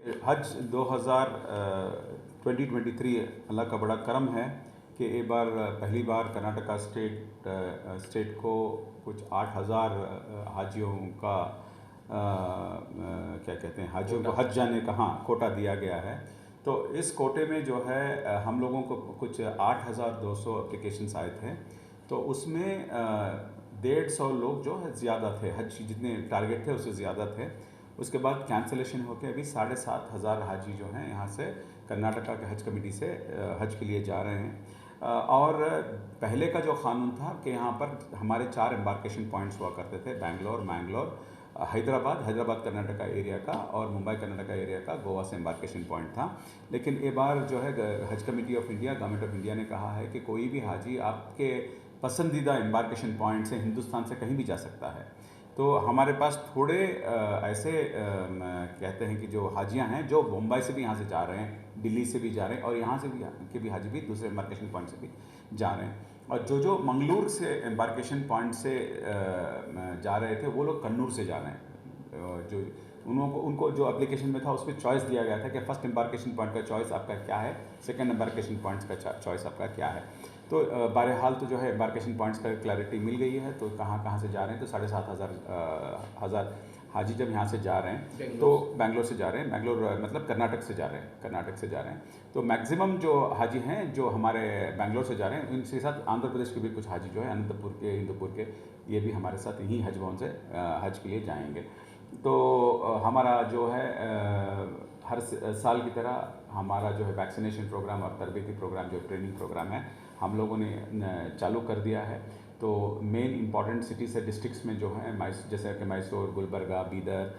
हज 2023 अल्लाह का बड़ा करम है कि एक बार पहली बार कर्नाटका स्टेट को कुछ 8,000 हाजियों का क्या कहते हैं, हाजियों को हज जाने का कोटा दिया गया है। तो इस कोटे में जो है हम लोगों को कुछ 8,200 एप्लीकेशंस आए थे। तो उसमें 150 लोग जो है ज़्यादा थे, हज जितने टारगेट थे उससे ज़्यादा थे। उसके बाद कैंसिलेशन होकर अभी 7,500 हाजी जो हैं यहाँ से कर्नाटका के हज कमेटी से हज के लिए जा रहे हैं। और पहले का जो क़ानून था कि यहाँ पर हमारे 4 एम्बार्केशन पॉइंट्स हुआ करते थे, बैंगलोर, मैंगलोर, हैदराबाद कर्नाटका एरिया का, और मुंबई कर्नाटका एरिया का गोवा से एम्बार्केशन पॉइंट था। लेकिन ये बार जो है हज committee of India, government of India ने कहा है कि कोई भी हाजी आपके पसंदीदा एम्बार्केशन पॉइंट से हिंदुस्तान से कहीं भी जा सकता है। तो हमारे पास थोड़े ऐसे कहते हैं कि जो हाजियाँ हैं जो मुंबई से भी यहाँ से जा रहे हैं, दिल्ली से भी जा रहे हैं, और यहाँ से भी के भी हाजी भी दूसरे एम्बार्केशन पॉइंट से भी जा रहे हैं। और जो मंगलूर से एम्बार्केशन पॉइंट से जा रहे थे वो लोग कन्नूर से जा रहे हैं। जो उनको जो एप्लीकेशन में था उसमें चॉइस दिया गया था कि फर्स्ट एम्बार्केशन पॉइंट का चॉइस आपका क्या है, सेकंड एम्बार्केशन पॉइंट्स का चॉइस आपका क्या है। तो बहरहाल तो जो है एम्बार्केशन पॉइंट्स का क्लैरिटी मिल गई है। तो कहाँ से जा रहे हैं, तो 7,500 हाजी जब यहाँ से जा रहे हैं तो बेंगलोर से जा रहे हैं, बेंगलोर मतलब कर्नाटक से जा रहे हैं। तो मैक्सिमम जो हाजी हैं जो हमारे बेंगलोर से जा रहे हैं, इनके साथ आंध्र प्रदेश के भी कुछ हाजी जो है अनंतपुर के, इंदुपुर के, ये भी हमारे साथ यहीं हज भवन से हज के लिए जाएंगे। तो हमारा जो है हर साल की तरह हमारा जो है वैक्सीनेशन प्रोग्राम और तरबीती प्रोग्राम, जो ट्रेनिंग प्रोग्राम है, हम लोगों ने चालू कर दिया है। तो मेन इंपॉर्टेंट सिटी से डिस्ट्रिक्ट्स में जो हैं जैसे कि मैसूर, गुलबर्गा, बीदर,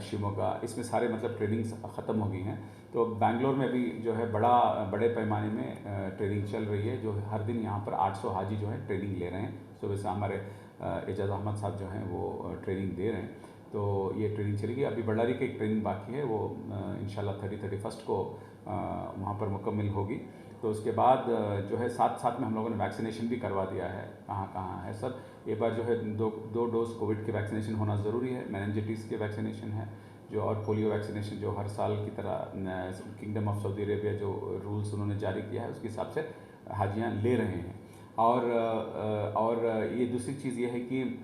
शिवमोगा, इसमें सारे मतलब ट्रेनिंग्स ख़त्म हो गई हैं। तो बैंगलोर में भी जो है बड़े पैमाने में ट्रेनिंग चल रही है। जो हर दिन यहाँ पर 800 हाजी जो है ट्रेनिंग ले रहे हैं। सुबह से हमारे एजाज़ अहमद साहब जो हैं वो ट्रेनिंग दे रहे हैं। तो ये ट्रेनिंग चलेगी। अभी बಳ್ಳारी की एक ट्रेनिंग बाकी है, वो इंशाल्लाह 31 को वहाँ पर मुकम्मल होगी। तो उसके बाद जो है साथ में हम लोगों ने वैक्सीनेशन भी करवा दिया है। कहाँ है सर, एक बार जो है दो डोज कोविड के वैक्सीनेशन होना ज़रूरी है। मेनिंजाइटिस के वैक्सीनेशन है जो, और पोलियो वैक्सीनेशन जो हर साल की तरह किंगडम ऑफ सऊदी अरेबिया जो रूल्स उन्होंने जारी किया है उसके हिसाब से हाजियाँ ले रहे हैं। और ये दूसरी चीज़ ये है कि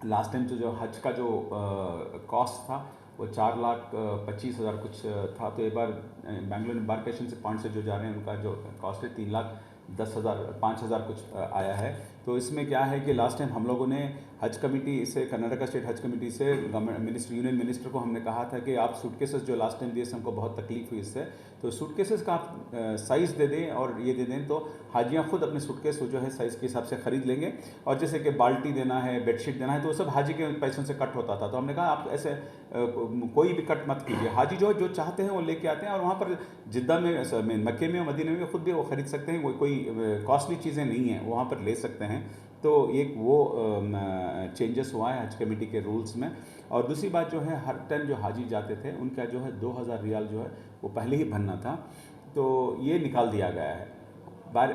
लास्ट टाइम जो हज का जो कॉस्ट था वो 4,25,000 कुछ था। तो एक बार बैंगलोर एम्बार्केशन से पॉइंट से जो जा रहे हैं उनका जो कॉस्ट है 3,10,000 कुछ आया है। तो इसमें क्या है कि लास्ट टाइम हम लोगों ने हज कमेटी से, कर्नाटका स्टेट हज कमेटी से गवर्नमेंट यूनियन मिनिस्टर को हमने कहा था कि आप सूटकेसेस जो लास्ट टाइम दिए से हमको बहुत तकलीफ हुई इससे, तो सूटकेसेस का आप साइज़ दे दें और ये दे दें, तो हाजियाँ खुद अपने सूटकेस जो है साइज़ के हिसाब से ख़रीद लेंगे। और जैसे कि बाल्टी देना है, बेडशीट देना है, तो वो सब हाजी के पैसों से कट होता था। तो हमने कहा आप ऐसे कोई भी कट मत कीजिए। हाजी जो चाहते हैं वो लेके आते हैं, और वहाँ पर जिद्दा में, मक्के में, मदीने में खुद भी वो ख़रीद सकते हैं। कोई कॉस्टली चीज़ें नहीं हैं, वहाँ पर ले सकते हैं। तो एक वो चेंजेस हुआ है हज कमेटी के रूल्स में। और दूसरी बात जो है, हर टाइम जो हाजी जाते थे उनका जो है 2,000 रियाल जो है वो पहले ही भरना था, तो ये निकाल दिया गया है।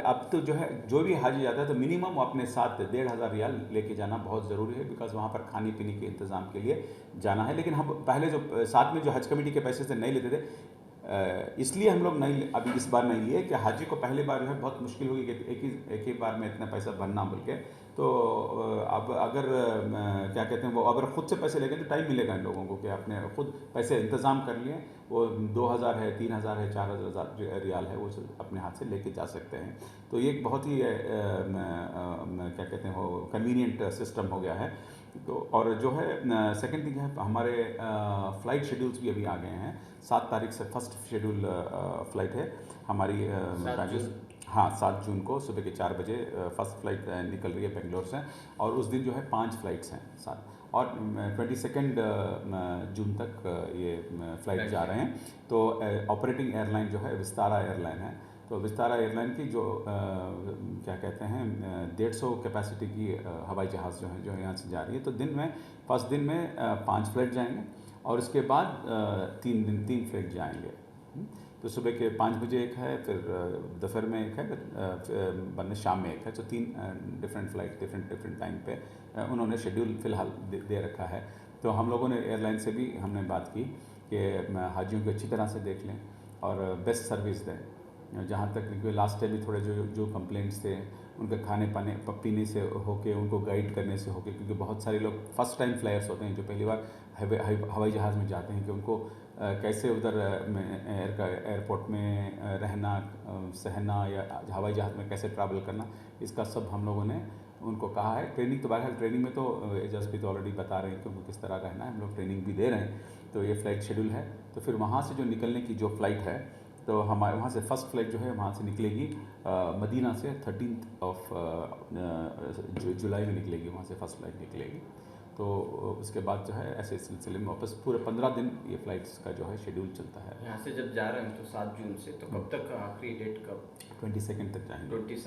अब तो जो है जो भी हाजी जाता है तो मिनिमम अपने साथ 1,500 रियाल लेके जाना बहुत ज़रूरी है, बिकॉज़ वहाँ पर खाने पीने के इंतज़ाम के लिए जाना है। लेकिन हम पहले जो साथ में जो हज कमेटी के पैसे से नहीं लेते थे, इसलिए हम लोग अभी इस बार नहीं लिए कि हाजी को पहली बार जो है बहुत मुश्किल होगी कि एक ही बार में इतना पैसा भरना बोल के। तो अब अगर क्या कहते हैं, वो अगर ख़ुद से पैसे लेंगे तो टाइम मिलेगा इन लोगों को कि अपने खुद पैसे इंतज़ाम कर लिए। वो 2,000 है, 3,000 है, 4,000 रियाल है, वो अपने हाथ से लेके जा सकते हैं। तो ये एक बहुत ही क्या कहते हैं, वो कन्वीनियंट सिस्टम हो गया है। तो और जो है सेकंड थिंग है, हमारे फ़्लाइट शेड्यूल्स भी अभी आ गए हैं। 7 तारीख से फर्स्ट शेड्यूल फ़्लाइट है हमारी हाँ, 7 जून को सुबह के 4 बजे फर्स्ट फ़्लाइट निकल रही है बेंगलोर से। और उस दिन जो है 5 फ़्लाइट्स हैं साथ, और 22 जून तक ये फ़्लाइट जा रहे हैं। तो ऑपरेटिंग एयरलाइन जो है विस्तारा एयरलाइन है। तो विस्तारा एयरलाइन की जो क्या कहते हैं 150 कैपेसिटी की हवाई जहाज़ जो है, जो यहाँ से जा रही है। तो फर्स्ट दिन में 5 फ़्लाइट जाएंगे, और उसके बाद 3 फ़्लाइट जाएंगे। तो सुबह के 5 बजे एक है, फिर दोपहर में एक है, फिर बाद में शाम में एक है। तो 3 डिफरेंट फ़्लाइट डिफरेंट टाइम पे उन्होंने शेड्यूल फ़िलहाल दे रखा है। तो हम लोगों ने एयरलाइन से भी हमने बात की कि हाजियों को अच्छी तरह से देख लें और बेस्ट सर्विस दें। जहाँ तक क्योंकि लास्ट टाइम भी थोड़े जो कंप्लेंट्स थे उनके खाने पाने पीने से होके, उनको गाइड करने से होके, क्योंकि बहुत सारे लोग फर्स्ट टाइम फ्लायर्स होते हैं जो पहली बार हवाई जहाज़ में जाते हैं कि उनको कैसे उधर एयरपोर्ट में रहना, सहना या हवाई जहाज़ में कैसे ट्रैवल करना, इसका सब हम लोगों ने उनको कहा है। ट्रेनिंग तो बहरहाल ट्रेनिंग में तो एजाज भी तो ऑलरेडी बता रहे हैं कि उनको किस तरह रहना है, हम लोग ट्रेनिंग भी दे रहे हैं। तो ये फ़्लाइट शेड्यूल है। तो फिर वहाँ से जो निकलने की जो फ़्लाइट है, तो हमारे वहाँ से फ़र्स्ट फ़्लाइट जो है वहाँ से निकलेगी मदीना से 13 जुलाई में निकलेगी, वहाँ से फ़र्स्ट फ़्लाइट निकलेगी। तो उसके बाद जो है ऐसे सिलसिले में वापस पूरे 15 दिन ये फ़्लाइट्स का जो है शेड्यूल चलता है। यहाँ से जब जा रहे हैं तो 7 जून से, तो कब तक आखिरी डेट कब? 22 तक जाएंगे। 22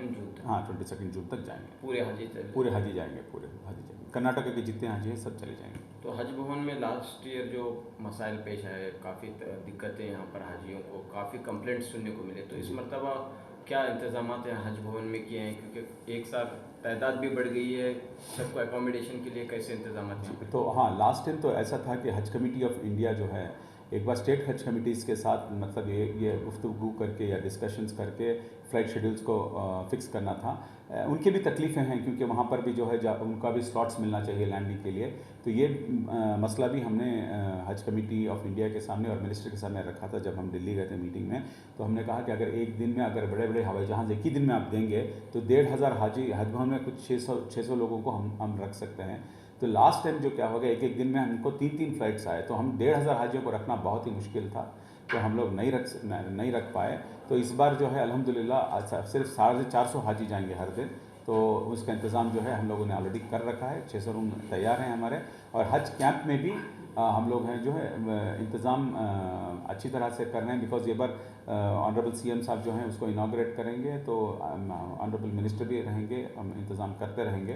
जून तक? हाँ 22 जून तक जाएंगे। पूरे हाजी जाएंगे, पूरे हाजी जाएंगे। कर्नाटक के जितने हाजी हैं सब चले जाएंगे। तो हज भवन में लास्ट ईयर जो मसाइल पेश आए, काफ़ी दिक्कतें यहाँ पर हाजियों को, काफ़ी कंप्लेंट्स सुनने को मिले, तो इस मरतबा क्या इंतजाम हैं हज भवन में किए हैं? क्योंकि एक साथ तादाद भी बढ़ गई है, सबको एकोमोडेशन के लिए कैसे इंतजाम हैं? तो हाँ, लास्ट टाइम तो ऐसा था कि हज कमेटी ऑफ इंडिया जो है एक बार स्टेट हज कमेटीज़ के साथ मतलब ये गुफ्तगू करके या डिस्कशंस करके फ़्लाइट शेड्यूल्स को फिक्स करना था। उनकी भी तकलीफ़ें हैं क्योंकि वहाँ पर भी जो है उनका भी स्लॉट्स मिलना चाहिए लैंडिंग के लिए। तो ये मसला भी हमने हज कमेटी ऑफ इंडिया के सामने और मिनिस्टर के सामने रखा था जब हम दिल्ली गए थे मीटिंग में। तो हमने कहा कि अगर एक दिन में अगर बड़े बड़े हवाई जहाज़ एक ही दिन में आप देंगे तो 1500 हाजी हज भवन में कुछ 600 लोगों को हम रख सकते हैं। तो लास्ट टाइम जो क्या हो गया, एक दिन में हमको 3 फ़्लाइट्स आए, तो हम 1500 हाजियों को रखना बहुत ही मुश्किल था, तो हम लोग नहीं रख पाए। तो इस बार जो है अल्हम्दुलिल्लाह सिर्फ 450 हाजी जाएंगे हर दिन। तो उसका इंतज़ाम जो है हम लोगों ने ऑलरेडी कर रखा है, 600 रूम तैयार हैं हमारे। और हज कैंप में भी हम लोग हैं जो है इंतज़ाम अच्छी तरह से कर रहे हैं, बिकॉज़ ये बार ऑनरेबल सीएम साहब जो हैं उसको इनाग्रेट करेंगे, तो ऑनरेबल मिनिस्टर भी रहेंगे, हम इंतज़ाम करते रहेंगे।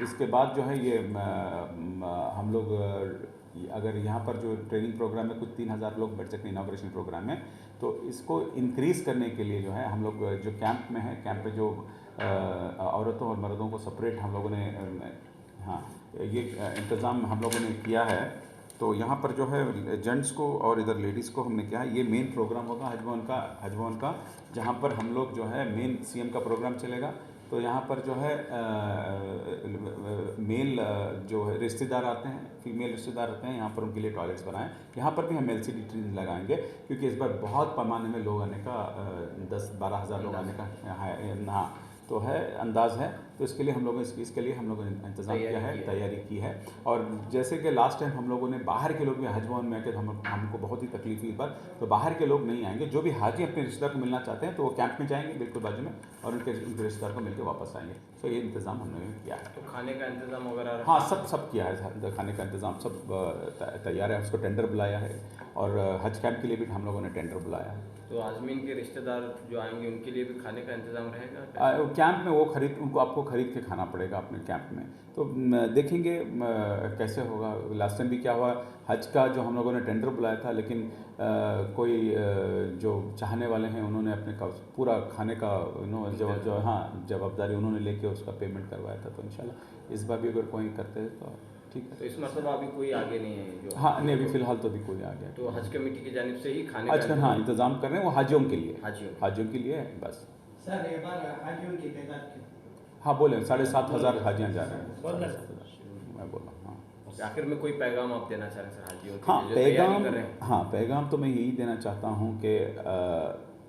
इसके बाद जो है ये हम लोग अगर यहाँ पर जो ट्रेनिंग प्रोग्राम में कुछ 3000 लोग बैठ सकते हैं इनाग्रेशन प्रोग्राम में, तो इसको इंक्रीज़ करने के लिए जो है हम लोग जो कैंप में है, कैंप पे जो औरतों और मर्दों को सेपरेट हम लोगों ने हाँ ये इंतज़ाम हम लोगों ने किया है। तो यहाँ पर जो है जेंट्स को और इधर लेडीज़ को हमने किया है, ये मेन प्रोग्राम होगा हज भवन का, जहाँ पर हम लोग जो है मेन सीएम का प्रोग्राम चलेगा। तो यहाँ पर जो है मेल जो है रिश्तेदार आते हैं, फीमेल रिश्तेदार आते हैं, यहाँ पर उनके लिए टॉयलेट्स बनाएं। यहाँ पर भी हम LCD ट्रेन लगाएंगे क्योंकि इस बार बहुत पैमाने में लोग आने का 10-12 हज़ार लोग आने का है हाँ तो है अंदाज़ है। तो इसके लिए हम लोगों इसके लिए हम लोगों ने इंतज़ाम किया है, तैयारी की है। और जैसे कि लास्ट टाइम हम लोगों ने बाहर के लोग भी हज भवन में आके हमको बहुत ही तकलीफ हुई बार, तो बाहर के लोग नहीं आएंगे। जो भी हाजी अपने रिश्तेदार को मिलना चाहते हैं तो वो कैंप में जाएंगे बिल्कुल बाजू में, और उनके रिश्तेदार को मिलकर वापस आएंगे। तो ये इंतज़ाम हमने किया है। तो खाने का इंतज़ाम वगैरह? हाँ सब किया है, खाने का इंतज़ाम सब तैयार है। उसको टेंडर बुलाया है, और हज कैंप के लिए भी हम लोगों ने टेंडर बुलाया है। तो आज़मीन के रिश्तेदार जो आएंगे उनके लिए भी खाने का इंतज़ाम रहेगा? कैंप में वो उनको आपको ख़रीद के खाना पड़ेगा अपने कैंप में। तो देखेंगे कैसे होगा। लास्ट टाइम भी क्या हुआ, हज का जो हम लोगों ने टेंडर बुलाया था, लेकिन कोई जो चाहने वाले हैं उन्होंने अपने का पूरा खाने का जो हाँ जवाबदारी उन्होंने लेके उसका पेमेंट करवाया था। तो इंशाल्लाह इस बार भी अगर कोई करते हैं तो ठीक है। तो इस मतलब अभी कोई आगे नहीं है जो? हाँ नहीं, अभी फ़िलहाल तो अभी कोई आ गया। तो हज कमेटी की जानिब से ही खाने आज का हाँ इंतज़ाम कर रहे हैं, वो हाजियों के लिए, हाजियों के लिए बस। सर एक बार हाजियों की तादाद कितनी? हाँ बोले 7,500 हाजियाँ जा रहे हैं। मैं बोला हाँ। आखिर में कोई पैगाम आप देना चाह रहे हैं सर हाजियों के? हाँ पैगाम तो मैं यही देना चाहता हूँ कि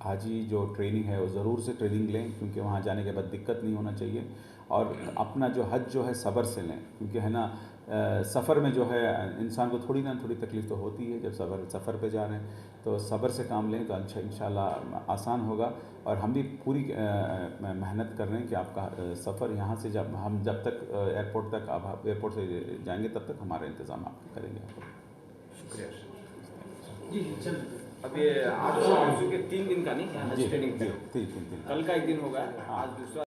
हाजी जो ट्रेनिंग है वो ज़रूर से ट्रेनिंग लें, क्योंकि वहाँ जाने के बाद दिक्कत नहीं होना चाहिए। और अपना जो हज जो है सब्र से लें, क्योंकि है ना सफ़र में जो है इंसान को थोड़ी तकलीफ़ तो होती है जब सफ़र पे जा रहे हैं। तो सब्र से काम लें तो अच्छा इंशाल्लाह आसान होगा। और हम भी पूरी मेहनत कर रहे हैं कि आपका सफ़र यहाँ से जब तक एयरपोर्ट तक आप एयरपोर्ट से जाएंगे तब तक हमारा इंतज़ाम आप करेंगे। शुक्रिया जी चल। अब ये 800 के 3 दिन का नहीं, जी 3 दिन कल का एक दिन होगा, आज दूसरा